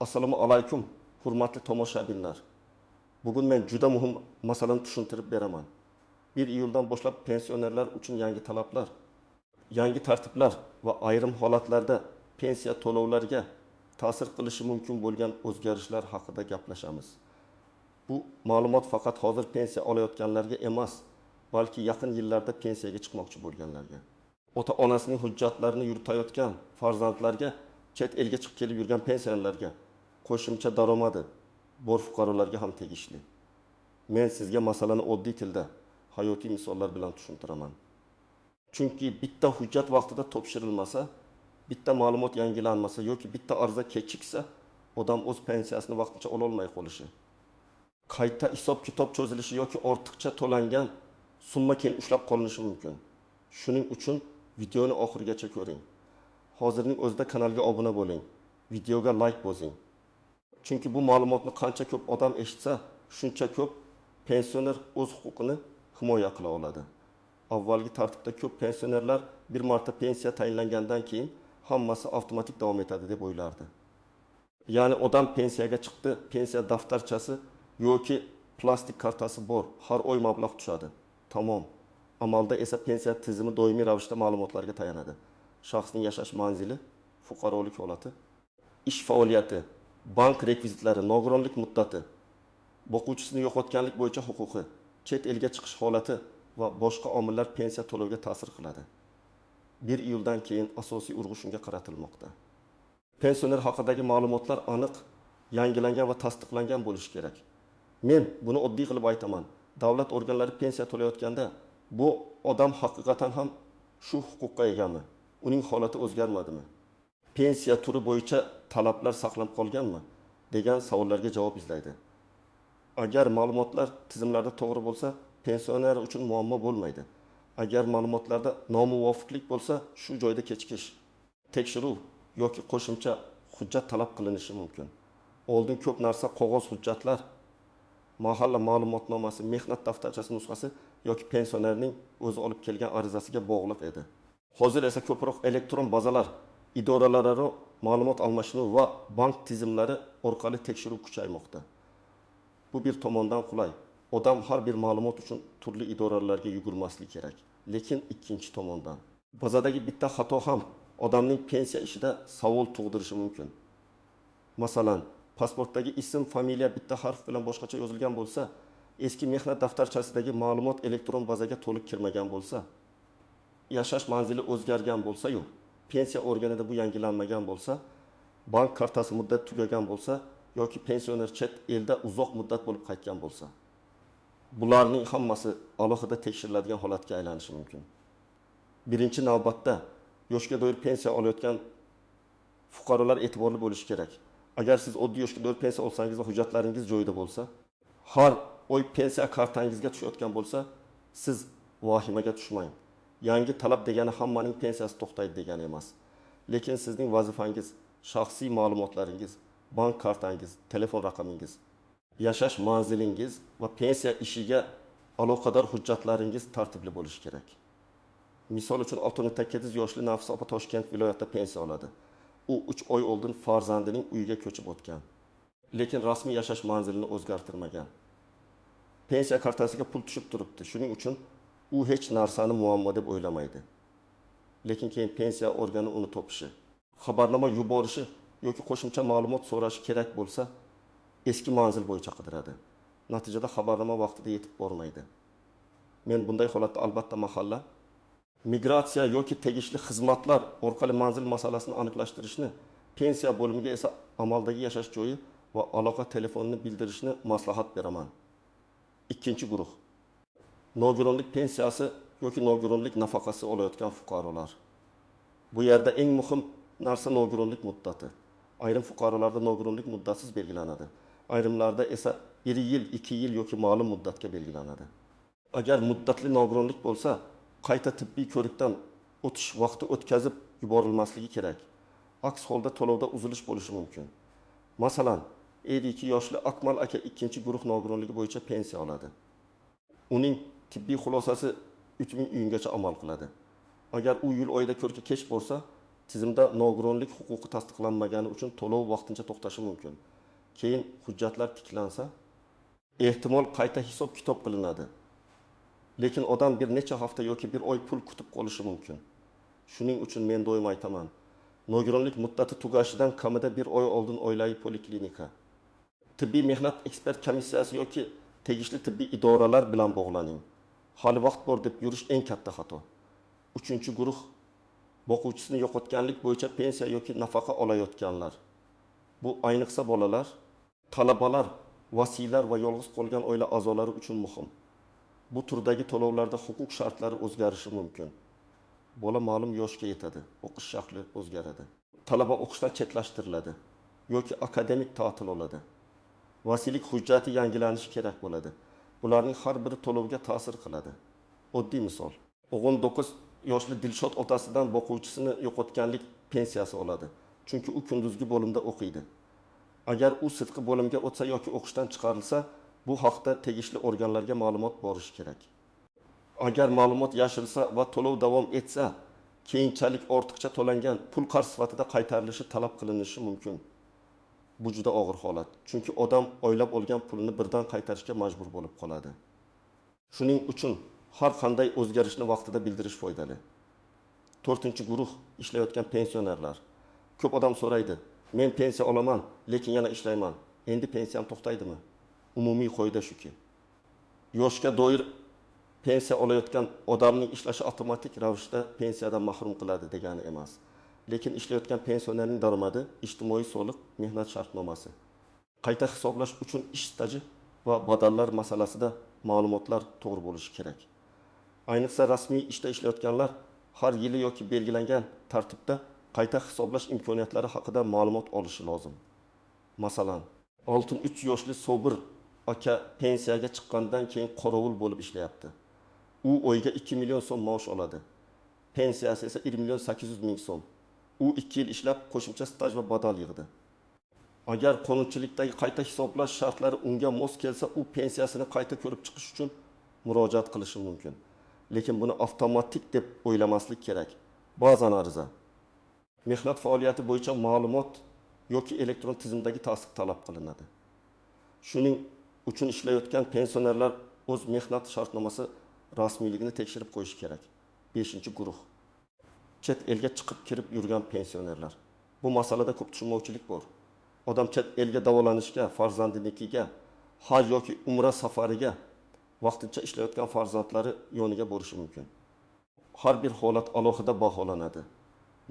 Assalomu alaykum, hurmatli tomoshabinlar. Bugun men juda muhim masalani tushuntirib beraman. 1 iyuldan boshlab pensionerlar uchun yangi talablar, yangi tartiblar va ayrim holatlarda pensiya to'lovlariga ta'sir qilishi mumkin bo'lgan o'zgarishlar haqida gaplashamiz. Bu ma'lumot faqat hozir pensiya olayotganlarga emas, balki yaqin yillarda pensiyaga chiqmoqchi bo'lganlarga. Ota-onasining hujjatlarini yuritayotgan farzandlarga, chet elga chiqib kelib yurgan pensionerlarga, qo'shimcha daromadi bor fuqarolarga ham tegishli. Men sizga masalani oddiy tilda, hayotiy misollar bilan tushuntiraman. Chunki bitta hujjat vaqtida topshirilmasa, bitta ma'lumot yangilanmasa yoki bitta ariza kechiksa, odam o'z pensiyasini vaqtincha ola olmay qolishi, qayta hisob-kitob cho'zilishi yoki ortiqcha to'langan summa keyin ushlab qolinishi mumkin. Shuning uchun videoni oxirigacha ko'ring. Hozirning o'zida kanalga obuna bo'ling, videoga like bosing. Chunki bu ma'lumotni qancha ko'p odam eshitsa, shuncha ko'p pensioner o'z huquqini himoya qila oladi. Avvalgi tartibda ko'p pensionerlar bir marta pensiya tayinlangandan keyin hammasi avtomatik davom etadi deb o'ylardi. Ya'ni odam pensiyaga chiqdi, pensiya daftarchasi yoki plastik kartasi bor, har oy mablag' tushadi. Tamom. Amalda esa pensiya tizimi doimiy ravishda ma'lumotlarga tayanadi. Shaxsning yashash manzili, fuqarolik holati, ish faoliyati, bank rekvizitlari, nogironlik muddati, boquvchisini yo'qotganlik bo'yicha huquqi, chet elga chiqish holati va boshqa omillar pensiya to'loviga ta'sir qiladi. 1 iyuldan keyin asosiy urg'u shunga qaratilmoqda. Pensioner haqidagi ma'lumotlar aniq, yangilangan va tasdiqlangan bo'lishi kerak. Men buni oddiy qilib aytaman. Davlat organlari pensiya to'layotganda bu odam haqiqatan ham shu huquqqa egami? Uning holati o'zgarmadimi? Pensiya turi bo'yicha talablar saqlanib qolganmi? degan savollarga javob izlaydi. Agar ma'lumotlar tizimlarda to'g'ri bo'lsa, pensioner uchun muammo bo'lmaydi. Agar ma'lumotlarda nomuvofiqlik bo'lsa, shu joyda kechikish, tekshiruv yoki qo'shimcha hujjat talab qilinishi mumkin. Oldin ko'p narsa qog'oz hujjatlar, mahalla ma'lumotnomasi, mehnat daftarchasi nusxasi yoki pensionerning o'zi olib kelgan arizasiga bog'liq edi. Hozir esa ko'proq elektron bazalar, idoralararo ma'lumot almashinuv va bank tizimlari orqali tekshiruv kuchaymoqda. Bu bir tomondan qulay. Odam har bir ma'lumot uchun turli idoralarga yugurmasligi kerak. Lekin ikkinchi tomondan, bazadagi bitta xato ham odamning pensiya ishida savol tug'dirishi mumkin. Masalan, pasportdagi ism, familiya bitta harf bilan boshqacha yozilgan bo'lsa, eski mehnat daftarchasidagi ma'lumot elektron bazaga to'liq kirmagan bo'lsa, yashash manzili o'zgargan bo'lsa-yu, pensiya organida bu yangilanmagan bo'lsa, bank kartasi muddati tugagan bo'lsa yoki pensioner chet elda uzoq muddat bo'lib qaytgan bo'lsa, bularning hammasi alohida tekshiriladigan holatga aylanishi mumkin. Birinchi navbatda yoshga doir pensiya olayotgan fuqarolar e'tiborli bo'lishi kerak. Agar siz oddiy yoshga doir pensiya olsangiz va hujjatlaringiz joyida bo'lsa, har oy pensiya kartangizga tushayotgan bo'lsa, siz vahimaga tushmang. Yangi talab degani hammaning pensiyasi to'xtaydi degani emas. Lekin sizning vazifangiz, shaxsiy ma'lumotlaringiz, bank kartangiz, telefon raqamingiz, yashash manzilingiz va pensiya ishiga aloqador hujjatlaringiz tartibli bo'lishi kerak. Misol uchun 68 yoshli Nafisa opa Toshkent viloyatida pensiya oladi. U 3 oy oldin farzandining uyiga ko'chib o'tgan. Lekin rasmiy yashash manzilini o'zgartirmagan. Pensiya kartasiga pul tushib turibdi. Shuning uchun u hech narsani muammo deb o'ylamaydi. Lekin keyin pensiya organi uni topishi, xabarnoma yuborishi yoki qo'shimcha ma'lumot so'rashi kerak bo'lsa, eski manzil bo'yicha qidiradi. Natijada xabarnoma vaqtida yetib bormaydi. Men bunday holatda albatta mahalla, migratsiya yoki tegishli xizmatlar orqali manzil masalasini aniqlashtirishni, pensiya bo'limiga esa amaldagi yashash joyi va aloqa telefonini bildirishni maslahat beraman. Ikkinchi guruh. Nogironlik pensiyasi yoki nogironlik nafaqasi olayotgan fuqarolar. Bu yerda eng muhim narsa nogironlik muddati. Ayrim fuqarolarda nogironlik muddatsiz belgilanadi. Ayrimlarda esa 1 yil, 2 yil yoki ma'lum muddatga belgilanadi. Agar muddatli nogironlik bo'lsa, qayta tibbiy ko'rikdan o'tish vaqti o'tkazib yuborilmasligi kerak. Aks holda to'lovda uzilish bo'lishi mumkin. Masalan, 52 yoshli Akmal aka 2-guruh nogironligi bo'yicha pensiya oladi. Uning tibbiy xulosasi 3000 uygacha amal qiladi. Agar u yil oyida ko'rikka kech bo'lsa, tizimda nogironlik huquqi tasdiqlanmagani uchun to'lov vaqtincha to'xtashi mumkin. Keyin hujjatlar tiklansa, ehtimol qayta hisob kitob qilinadi. Lekin odam bir necha hafta yoki bir oy pul kutib qolishi mumkin. Shuning uchun men doim aytaman, nogironlik muddati tugashidan kamida bir oy oldin oilaviy poliklinika, tibbiy mehnat ekspert komissiyasi yoki tegishli tibbiy idoralar bilan bog'laning. Hali vaqt bor deb yurish eng katta xato. 3-guruh boquvchisini yo'qotganlik bo'yicha pensiya yoki nafaqa olayotganlar. Bu ayniqsa bolalar, talabalar, vasiylar va yolg'iz qolgan oila a'zolari uchun muhim. Bu turdagi to'lovlarda huquq shartlari o'zgarishi mumkin. Bola ma'lum yoshga yetadi, o'qish shakli o'zgaradi. Talaba o'qishdan chetlashtiriladi yoki akademik ta'til oladi. Vasiylik hujjati yangilanishi kerak bo'ladi. Bularning har biri to'lovga ta'sir qiladi. Oddiy misol. 19 yoshli Dilshod otasidan boquvchisini yo'qotganlik pensiyasi oladi. Chunki u kunduzgi bo'limda o'qiydi. Agar u sirtqi bo'limga o'tsa yoki o'qishdan chiqarilsa, bu haqda tegishli organlarga ma'lumot borishi kerak. Agar ma'lumot yashirilsa va to'lov davom etsa, keyinchalik ortiqcha to'langan pul qarz sifatida qaytarilishi talab qilinishi mumkin. Bu juda og'ir holat. Chunki odam oylab olgan pulni birdan qaytarishga majbur bo'lib qoladi. Shuning uchun har qanday o'zgarishni vaqtida bildirish foydali. 4-guruh ishlayotgan pensionerlar. Ko'p odam so'raydi, men pensiya olaman, lekin yana ishlayman. Endi pensiyam to'xtaydimi? Umumiy qoida shuki, yoshga doir pensiya olayotgan odamning ishlashi avtomatik ravishda pensiyadan mahrum qiladi degani emas. Lekin ishlayotgan pensionerning daromadi, ijtimoiy soliq, mehnat shartnomasi, qayta hisoblash uchun ish staji va badallar masalasida ma'lumotlar to'g'ri bo'lishi kerak. Ayniqsa rasmiy ishda ishlayotganlar har yili yoki belgilangan tartibda qayta hisoblash imkoniyatlari haqida ma'lumot olishi lozim. Masalan, 63 yoshli Sobir aka pensiyaga chiqqandan keyin qorovul bo'lib ishlayapti. U oyga 2 million so'm maosh oladi. Pensiyasi esa 1 million 800 ming so'm. U 2 yil ishlab qo'shimcha staj va badal yig'di. Agar qonunchilikdagi qayta hisoblash shartlari unga mos kelsa, u pensiyasini qayta ko'rib chiqish uchun murojaat qilishi mumkin. Lekin buni avtomatik deb o'ylamaslik kerak. Ba'zan ariza, mehnat faoliyati bo'yicha ma'lumot yoki elektron tizimdagi tasdiq talab qilinadi. Shuning uchun ishlayotgan pensionerlar o'z mehnat shartnomasi rasmiyligini tekshirib qo'yishi kerak. 5-guruh. Chet elga chiqib kirib yurgan pensionerlar. Bu masalada ko'p tushunmovchilik bor. Odam chet elga davolanishga, farzandinikiga, haj yoki umra safariga vaqtincha ishlayotgan farzandlari yoniga borishi mumkin. Har bir holat alohida baholanadi.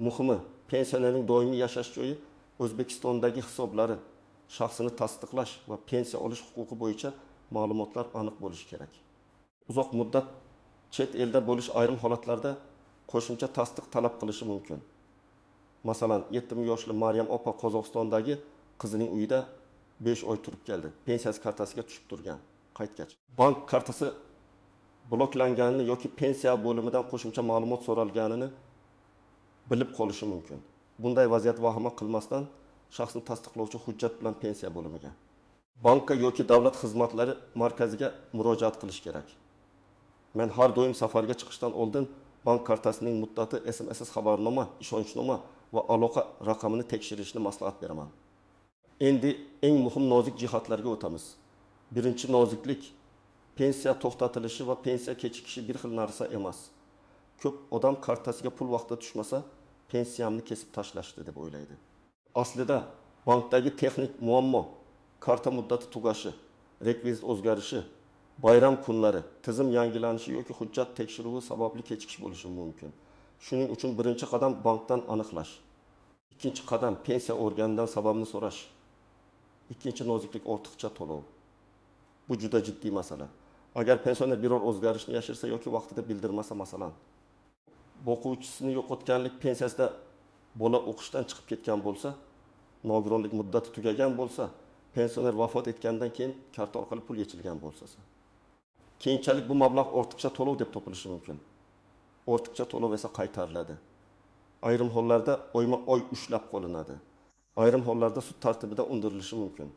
Muhimi, pensionerning doimiy yashash joyi, O'zbekistondagi hisoblari, shaxsini tasdiqlash va pensiya olish huquqi bo'yicha ma'lumotlar aniq bo'lishi kerak. Uzoq muddat chet elda bo'lish ayrim holatlarda qo'shimcha tasdiq talab qilishi mumkin. Masalan, 7 yoshli Maryam opa Qozog'istondagi qizining uyida 5 oy turib keldi. Pensiyasi kartasiga tushib turgan, qaytgach. Bank kartasi bloklanganini yoki pensiya bo'limidan qo'shimcha ma'lumot so'ralganini bilib qolishi mumkin. Bunday vaziyat vahima qilmasdan shaxsni tasdiqlovchi hujjat bilan pensiya bo'limiga, bankka yoki davlat xizmatlari markaziga murojaat qilish kerak. Men har doim safarga chiqishdan oldin bank kartasining muddati, SMS xabarnoma, ishonchnoma va aloqa raqamini tekshirishni maslahat beraman. Endi eng muhim nozik jihatlarga o'tamiz. Birinchi noziklik, pensiya to'xtatilishi va pensiya kechikishi bir xil narsa emas. Ko'p odam kartasiga pul vaqtida tushmasa, pensiyamni kesib tashlashdi deb o'ylaydi. Aslida bankdagi texnik muammo karta muddati tugashi, rekvizit o'zgarishi, bayram kunlari, tizim yangilanishi yoki hujjat tekshiruvi sababli kechikish bo'lishi mumkin. Shuning uchun birinchi qadam bankdan aniqlash. Ikkinchi qadam pensiya organidan sababni so'rash. Ikkinchi noziklik ortiqcha to'lov. Bu juda jiddiy masala. Agar pensioner biror o'zgarishni yashirsa yoki vaqtida bildirmasa, masalan, boquvchisini yo'qotganlik pensiyasida bola o'qishdan chiqib ketgan bo'lsa, nogironlik muddati tugagan bo'lsa, pensioner vafot etgandan keyin karta orqali pul yechilgan bo'lsa, keyinchalik bu mablag' ortiqcha to'lov deb topilishi mumkin. Ortiqcha to'lov esa qaytariladi. Ayrim hollarda oyma-oy ushlab qolinadi. Ayrim hollarda sud tartibida undirilishi mumkin.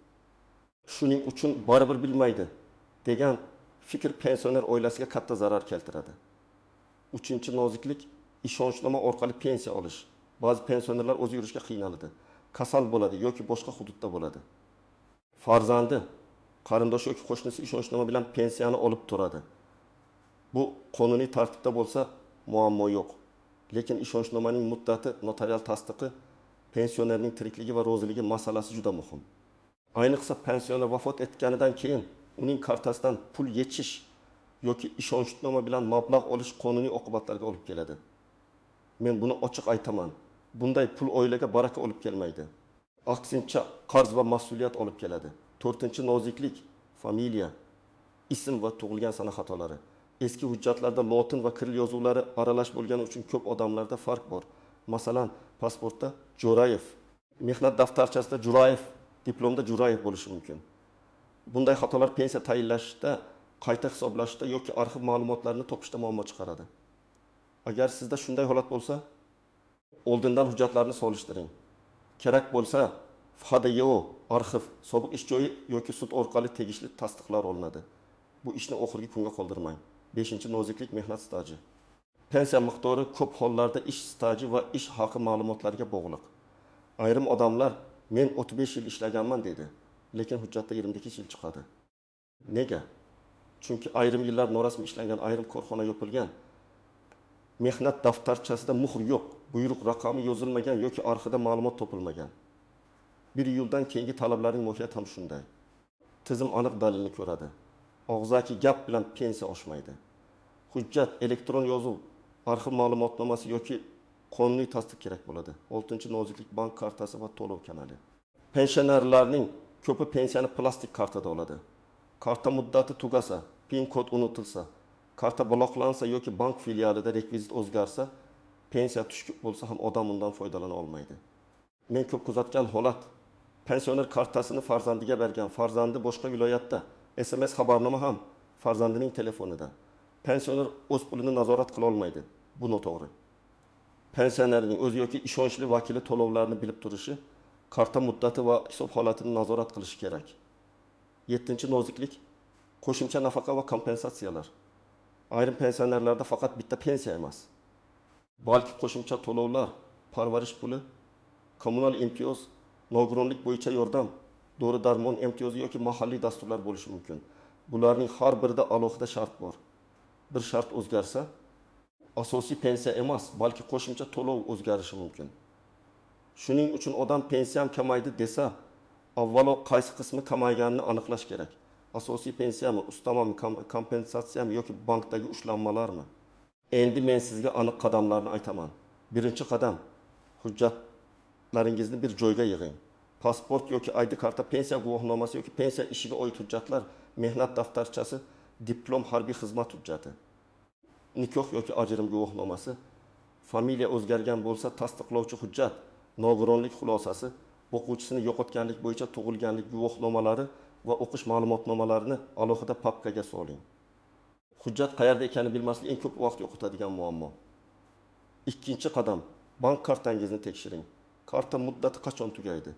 Shuning uchun baribir bilmaydi degan fikr pensioner oilasiga katta zarar keltiradi. 3-noziklik, ishonchnoma orqali pensiya olish. Ba'zi pensionerlar o'zi yurishga qiynaladi. Kasal bo'ladi yoki boshqa hududda bo'ladi. Farzandi, qarindoshi yoki qo'shnisi ishonchnoma bilan pensiyani olib turadi. Bu qonuniy tartibda bo'lsa muammo yo'q. Lekin ishonchnomaning muddati, notarial tasdiqi, pensionerning tirikligi va roziligi masalasi juda muhim. Ayniqsa pensioner vafot etganidan keyin uning kartasidan pul yechish yoki ishonchnoma bilan mablag' olish qonuniy oqibatlarga olib keladi. Men buni ochiq aytaman. Bunday pul oilaga baraka olib kelmaydi. Aksincha qarz va mas'uliyat olib keladi. 4-noziklik, familiya, ism va tug'ilgan sana xatolari. Eski hujjatlarda lotin va kiril yozuvlari aralash bo'lgani uchun ko'p odamlarda farq bor. Masalan, pasportda Jo'rayev, mehnat daftarchasida Jo'rayev, diplomda Jo'rayev bo'lishi mumkin. Bunday xatolar pensiya tayinlashda, qayta hisoblashda yoki arxiv ma'lumotlarini topishda muammo chiqaradi. Agar sizda shunday holat bo'lsa, oldindan hujjatlarni solishtiring. Kerak bo'lsa, FHDYO, arxiv, sobiq ish joyi yoki sud orqali tegishli tasdiqlar olinadi. Bu ishni oxirgi kunga qoldirmang. 5-noziklik mehnat staji. Pensiya miqdori ko'p hollarda ish staji va ish haqi ma'lumotlariga bog'liq. Ayrim odamlar men 35 yil ishlaganman dedi, lekin hujjatda 22 yil chiqadi. Nega? Chunki ayrim yillar norasmiy ishlangan, ayrim korxona yopilgan. Mehnat daftarchasida muhr yo'q, buyruq raqami yozilmagan yoki arxivda ma'lumot topilmagan. 1 iyuldan keyingi talablarning mohiyati ham shunday. Tizim aniq dalilni ko'radi. Og'zaki gap bilan pensiya oshmaydi. Hujjat, elektron yozuv, arxiv ma'lumotnomasi yoki qonuniy tasdiq kerak bo'ladi. 6-noziklik bank kartasi va to'lov kanali. Pensionerlarning ko'pi pensiyani plastik kartada oladi. Karta muddati tugasa, PIN kod unutilsa, karta bloqlansa yoki bank filialida rekvizit o'zgarsa, pensiya tushib bo'lsa ham odam undan foydalana olmaydi. Men ko'p kuzatgan holat, pensioner kartasini farzandiga bergan, farzandi boshqa viloyatda, SMS xabarnoma ham farzandining telefonida. Pensioner o'z pulini nazorat qila olmaydi. Bu noto'g'ri. Pensionerning o'zi yoki ishonchli vakili to'lovlarni bilib turishi, karta muddati va hisob holatini nazorat qilishi kerak. 7-noziklik, qo'shimcha nafaqa va kompensatsiyalar. Ayrim pensionerlarda faqat bitta pensiya emas, balki qo'shimcha to'lovlar, parvarish puli, kommunal imtiyoz, nogironlik bo'yicha yordam, dori-darmon imtiyozi yoki mahalliy dasturlar bo'lishi mumkin. Bularning har birida alohida shart bor. Bir shart o'zgarsa, asosiy pensiya emas, balki qo'shimcha to'lov o'zgarishi mumkin. Shuning uchun odam pensiyam kamaydi desa, avvalo qaysi qismi kamayganini aniqlash kerak. Asosiy pensiyami, ustamami, kompensatsiyami yoki bankdagi ushlanmalarmi? Endi men sizga aniq qadamlarni aytaman. Birinchi qadam, hujjatlaringizni bir joyga yig'ing. Pasport yoki ID karta, pensiya guvohnomasi yoki pensiya ishiga oid hujjatlar, mehnat daftarchasi, diplom, harbiy xizmat hujjati, nikoh yoki ajrim guvohnomasi, familiya o'zgargan bo'lsa tasdiqlovchi hujjat, nogironlik xulosasi, o'quvchisini yo'qotganlik bo'yicha tug'ilganlik guvohnomalari va o'qish ma'lumotnomalarini alohida papkaga soling. Hujjat qayerda ekanini bilmaslik eng ko'p vaqt yo'qotadigan muammo. Ikkinchi qadam, bank kartangizni tekshiring. Karta muddati qachon tugaydi?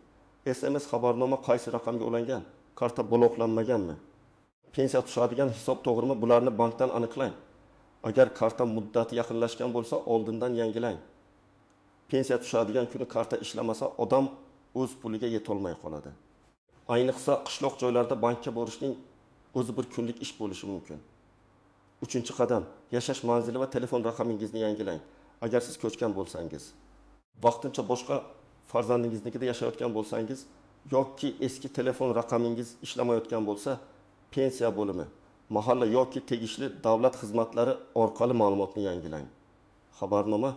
SMS xabarnoma qaysi raqamga ulangan? Karta bloqlanmaganmi? Pensiya tushadigan hisob to'g'rimi? Bularni bankdan aniqlang. Agar karta muddati yaqinlashgan bo'lsa, oldindan yangilang. Pensiya tushadigan kuni karta ishlamasa, odam o'z puliga yetolmay qoladi. Ayniqsa qishloq joylarda bankka borishning o'zi bir kunlik ish bo'lishi mumkin. Uchinchi qadam, yashash manzili va telefon raqamingizni yangilang. Agar siz ko'chgan bo'lsangiz, vaqtincha boshqa farzandingiznikida yashayotgan bo'lsangiz yoki eski telefon raqamingiz ishlamayotgan bo'lsa, pensiya bo'limi, mahalla yoki tegishli davlat xizmatlari orqali ma'lumotni yangilang. Xabarnoma,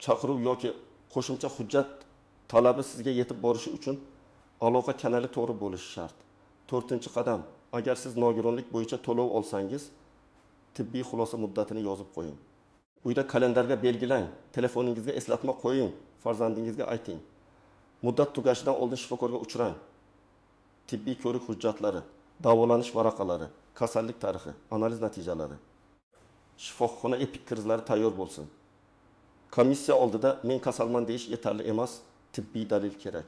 chaqiruv yoki qo'shimcha hujjat talabi sizga yetib borishi uchun aloqa kanali to'g'ri bo'lishi shart. 4-qadam, agar siz nogironlik bo'yicha to'lov olsangiz, tibbiy xulosa muddatini yozib qo'ying. Uyda kalendarga belgilang, telefoningizga eslatma qo'ying, farzandingizga ayting. Muddat tugashidan oldin shifokorga uchrang. Tibbiy ko'rik hujjatlari, davolanish varaqalari, kasallik tarixi, analiz natijalari, shifoxona epik krizlari tayyor bo'lsin. Komissiya oldida men kasalman deyish yetarli emas, tibbiy dalil kerak.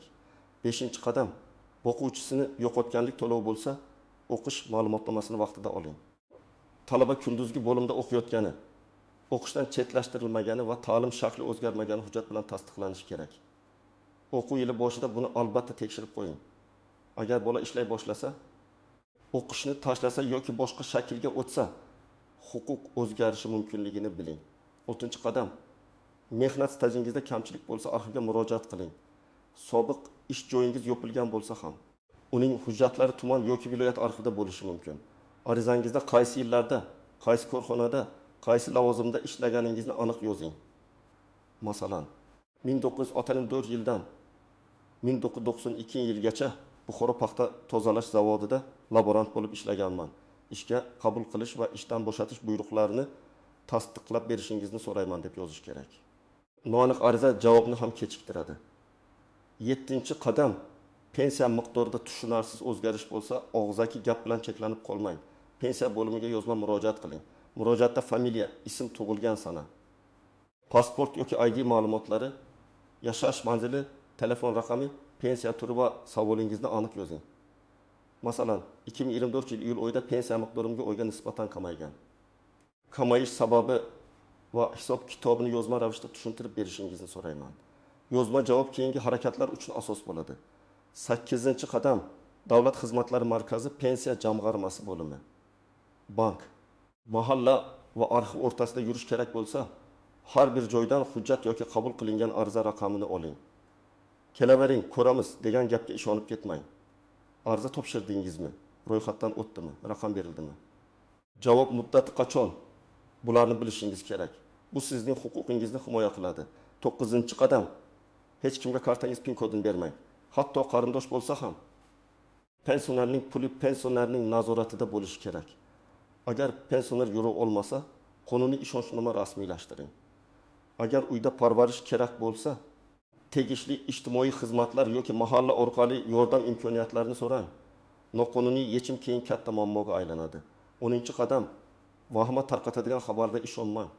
5-qadam, o'quvchisini yo'qotganlik to'lov bo'lsa, o'qish ma'lumotnomasini vaqtida oling. Talaba kunduzgi bo'limda o'qiyotgani, o'qishdan chetlashtirilmagani va ta'lim shakli o'zgarmagani hujjat bilan tasdiqlanishi kerak. O'quv yili boshida buni albatta tekshirib qo'ying. Agar bola ishlay boshlasa, o'qishni tashlasa yoki boshqa shaklga o'tsa, huquq o'zgarishi mumkinligini biling. 6-qadam. Mehnat stajingizda kamchilik bo'lsa, arxivga murojaat qiling. Sobiq ish joyingiz yopilgan bo'lsa ham, uning hujjatlari tuman yoki viloyat arxivida bo'lishi mumkin. Arizangizda qaysi yillarda, qaysi korxonada, qaysi lavozimda ishlaganingizni aniq yozing. Masalan, 1984 yildan 1992 yilgacha Buxoro paxta tozalash zavodida laborant bo'lib ishlaganman. Ishga qabul qilish va ishdan bo'shatish buyruqlarini tasdiqlab berishingizni so'rayman deb yozish kerak. Noaniq ariza javobni ham kechiktiradi. 7-qadam. Pensiya miqdorida tushunarsiz o'zgarish bo'lsa, og'zaki gap bilan cheklanib qolmang. Pensiya bo'limiga yozma murojaat qiling. Murojaatda familiya, ism, tug'ilgan sana, pasport yoki ID ma'lumotlari, yashash manzili, telefon raqami, pensiya turi va savolingizni aniq yozing. Masalan, 2024 yil iyul oyida pensiya miqdorimga oyga nisbatan kamaygan. Kamayish sababi va hisob kitobini yozma ravishda tushuntirib berishingizni so'rayman. Yozma javob keyingi harakatlar uchun asos bo'ladi. 8-qadam. Davlat xizmatlari markazi pensiya jamg'armasi bo'limi. Bank, mahalla va arxiv o'rtasida yurish kerak bo'lsa, har bir joydan hujjat yoki qabul qilingan ariza raqamini oling. Kelavering, ko'ramiz degan gapga ishonib ketmang. Ariza topshirdingizmi? Ro'yxatdan o'tdimi? Raqam berildimi? Javob muddati qachon? Bularni bilishingiz kerak. Bu sizning huquqingizni himoya qiladi. 9-qadam. Hech kimga kartangiz pin kodini bermang. Hatto qarindosh bo'lsa ham pensionerning puli pensionerning nazoratida bo'lishi kerak. Agar pensioner yura olmasa, qonuniy ishonchnoma rasmiylashtiring. Agar uyda parvarish kerak bo'lsa, tegishli ijtimoiy xizmatlar yoki mahalla orqali yordam imkoniyatlarini so'rang. Noqonuniy yechim keyin katta muammoga aylanadi. 10-qadam. Vahima tarqatadigan xabarga ishonmang.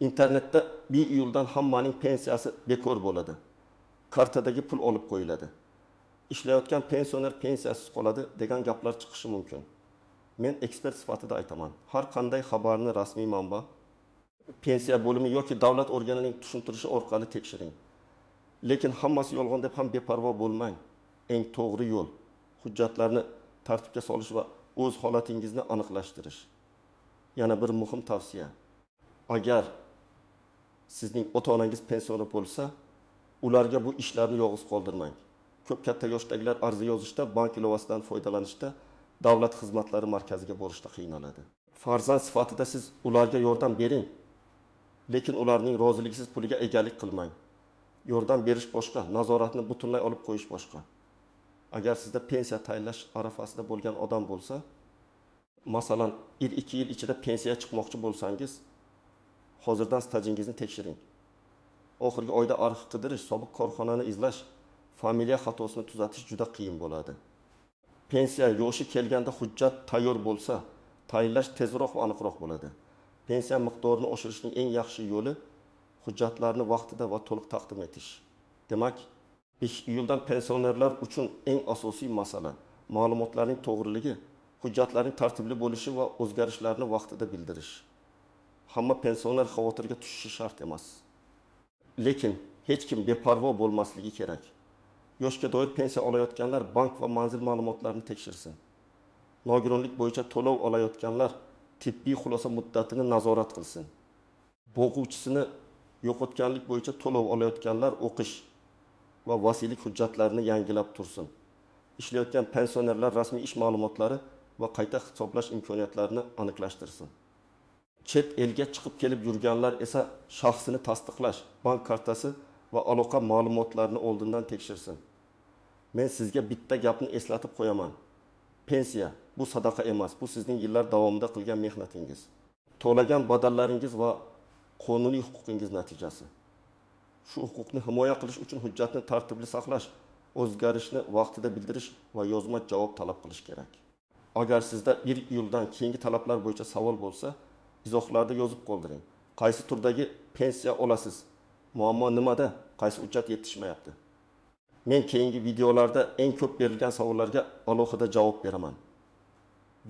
Internetda 1 iyuldan hammaning pensiyasi bekor bo'ladi. Kartadagi pul olib qo'yiladi. Ishlayotgan pensioner pensiyasiz qoladi degan gaplar chiqishi mumkin. Men ekspert sifatida aytaman. Har qanday xabarni rasmiy manba, pensiya bo'limi yoki davlat organining tushuntirishi orqali tekshiring. Lekin hammasi yolg'on deb ham beparvo bo'lmang. Eng to'g'ri yo'l hujjatlarni tartibga solish va o'z holatingizni aniqlashtirish. Yana bir muhim tavsiya. Agar sizning ota-onangiz pensioner bo'lsa, ularga bu ishlarni yolg'iz qoldirmang. Ko'p katta yoshdagilar ariza yozishda, bank ilovasidan foydalanishda, davlat xizmatlari markaziga borishda qiynaladi. Farzand sifatida siz ularga yordam bering, lekin ularning roziligisiz puliga egalik qilmang. Yordam berish boshqa, nazoratni butunlay olib qo'yish boshqa. Agar sizda pensiya tayinlash arafasida bo'lgan odam bo'lsa, masalan, 2 yil ichida pensiya chiqmoqchi bo'lsangiz, hozirdan stajingizni tekshiring. Oxirgi oyda arxiv qidirish, sobiq korxonani izlash, familiya xatosini tuzatish juda qiyin bo'ladi. Pensiya yoshi kelganda hujjat tayyor bo'lsa, tayinlash tezroq va aniqroq bo'ladi. Pensiya miqdorini oshirishning eng yaxshi yo'li hujjatlarni vaqtida va to'liq taqdim etish. Demak, 5 iyuldan pensionerlar uchun eng asosiy masala ma'lumotlarning to'g'riligi, hujjatlarning tartibli bo'lishi va o'zgarishlarni vaqtida bildirish. Hamma pensioner xavotirga tushishi shart emas. Lekin hech kim beparvo bo'lmasligi kerak. Yoshga doir pensiya olayotganlar bank va manzil ma'lumotlarini tekshirsin. Nogironlik bo'yicha to'lov olayotganlar tibbiy xulosa muddatini nazorat qilsin. Bo'g'uvchisini yo'qotganlik bo'yicha to'lov olayotganlar o'qish va vasiylik hujjatlarini yangilab tursin. Ishlayotgan pensionerlar rasmiy ish ma'lumotlari va qayta hisoblash imkoniyatlarini aniqlashtirsin. Chet elga chiqib kelib yurganlar esa shaxsini tasdiqlash, bank kartasi va aloqa ma'lumotlarini oldindan tekshirsin. Men sizga bitta gapni eslatib qo'yaman. Pensiya bu sadaqa emas, bu sizning yillar davomida qilgan mehnatingiz, to'lagan badallaringiz va qonuniy huquqingiz natijasi. Shu huquqni himoya qilish uchun hujjatni tartibli saqlash, o'zgarishni vaqtida bildirish va yozma javob talab qilish kerak. Agar sizda 1 iyuldan keyingi talablar bo'yicha savol bo'lsa, izohlarda yozib qoldiring. Qaysi turdagi pensiya olasiz? Muammo nimada? Qaysi hujjat yetishmayapti? Men keyingi videolarda eng ko'p berilgan savollarga alohida javob beraman.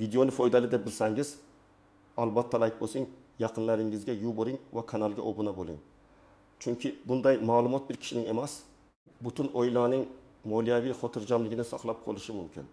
Videoni foydali deb bilsangiz, albatta like bosing yaqinlaringizga yuboring va kanalga obuna bo'ling. Chunki bunday ma'lumot bir kishining emas, butun oilaning moliyaviy xotirjamligini saqlab qolishi mumkin.